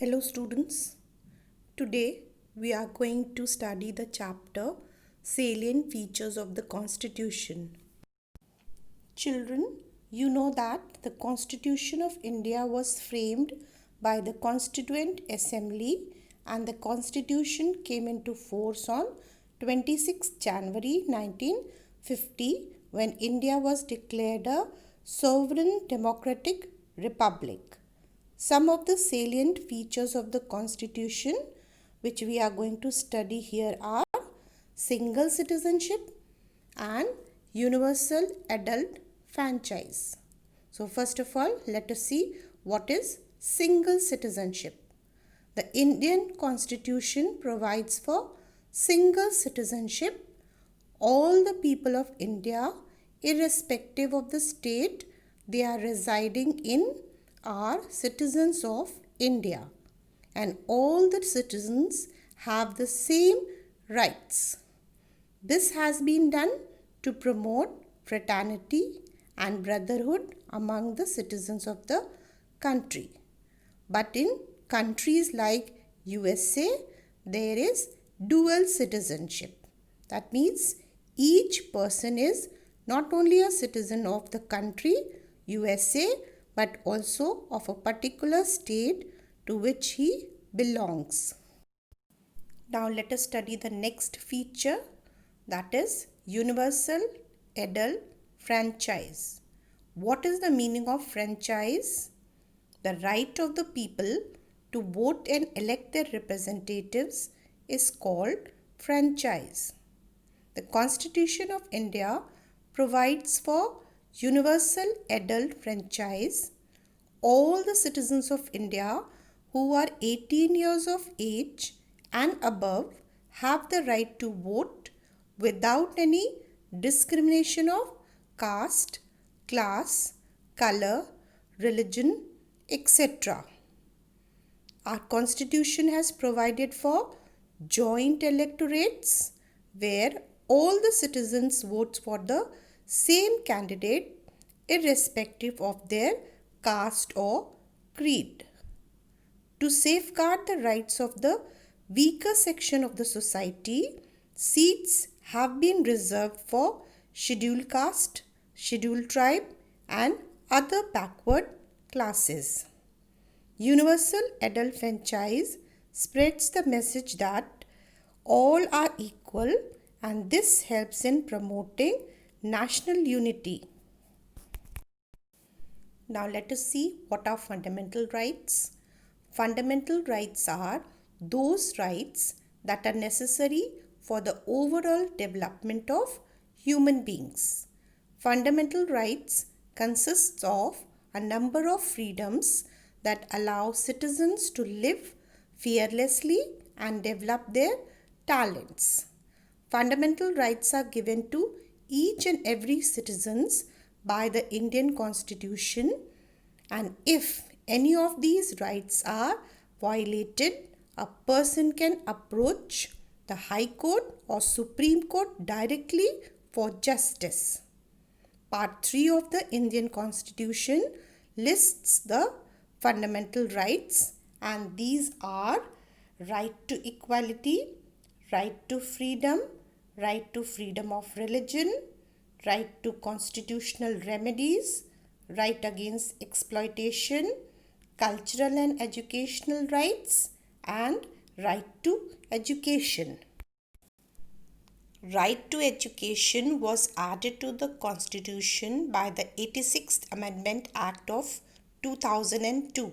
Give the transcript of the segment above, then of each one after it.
Hello students, today we are going to study the chapter Salient Features of the Constitution. Children, you know that the Constitution of India was framed by the Constituent Assembly and the Constitution came into force on 26 January 1950 when India was declared a sovereign democratic republic. Some of the salient features of the Constitution which we are going to study here are single citizenship and universal adult franchise. So first of all, let us see what is single citizenship. The Indian Constitution provides for single citizenship. All the people of India, irrespective of the state they are residing in, are citizens of India, and all the citizens have the same rights. This has been done to promote fraternity and brotherhood among the citizens of the country. But in countries like USA, there is dual citizenship. That means each person is not only a citizen of the country USA but also of a particular state to which he belongs. Now let us study the next feature, that is universal adult franchise. What is the meaning of franchise? The right of the people to vote and elect their representatives is called franchise. The Constitution of India provides for universal adult franchise. All the citizens of India who are 18 years of age and above have the right to vote without any discrimination of caste, class, color, religion, etc. Our Constitution has provided for joint electorates where all the citizens vote for the same candidate irrespective of their caste or creed. To safeguard the rights of the weaker section of the society, seats have been reserved for scheduled caste, scheduled tribe and other backward classes. Universal adult franchise spreads the message that all are equal, and this helps in promoting national unity. Now let us see what are fundamental rights. Fundamental rights are those rights that are necessary for the overall development of human beings. Fundamental rights consists of a number of freedoms that allow citizens to live fearlessly and develop their talents. Fundamental rights are given to each and every citizens by the Indian Constitution, and if any of these rights are violated, a person can approach the High Court or Supreme Court directly for justice. Part 3 of the Indian Constitution lists the fundamental rights, and these are right to equality, right to freedom of religion, right to constitutional remedies, right against exploitation, cultural and educational rights, and right to education. Right to education was added to the Constitution by the 86th Amendment Act of 2002.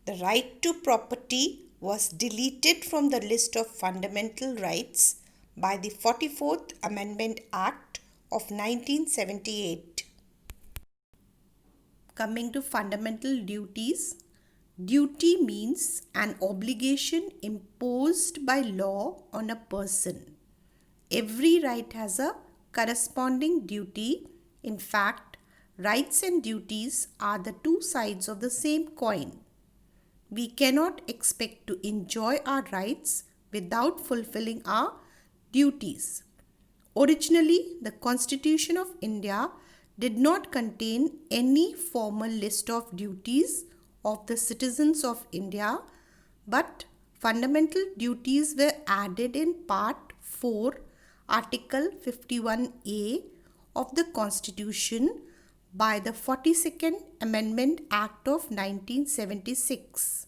The right to property was deleted from the list of fundamental rights by the 44th Amendment Act of 1978. Coming to fundamental duties, duty means an obligation imposed by law on a person. Every right has a corresponding duty. In fact, rights and duties are the two sides of the same coin. We cannot expect to enjoy our rights without fulfilling our duties. Originally, the Constitution of India did not contain any formal list of duties of the citizens of India, but fundamental duties were added in Part 4, Article 51A of the Constitution by the 42nd Amendment Act of 1976.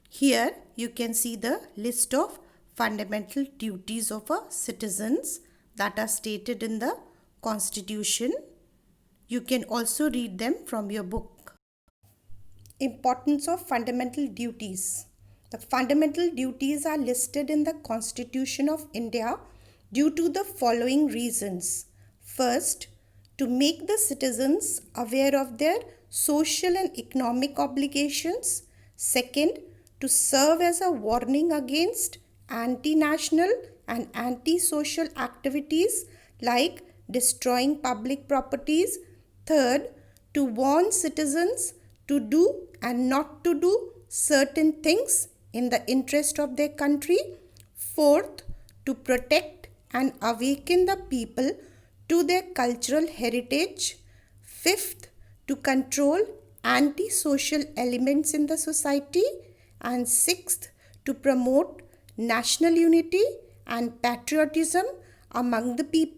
Here you can see the list of fundamental duties of a citizens that are stated in the Constitution. You can also read them from your book. Importance of fundamental duties. The fundamental duties are listed in the Constitution of India due to the following reasons. First, to make the citizens aware of their social and economic obligations. Second, to serve as a warning against anti-national and anti-social activities like destroying public properties. Third, to warn citizens to do and not to do certain things in the interest of their country. Fourth, to protect and awaken the people to their cultural heritage. Fifth, to control anti-social elements in the society. And sixth, to promote national unity and patriotism among the people.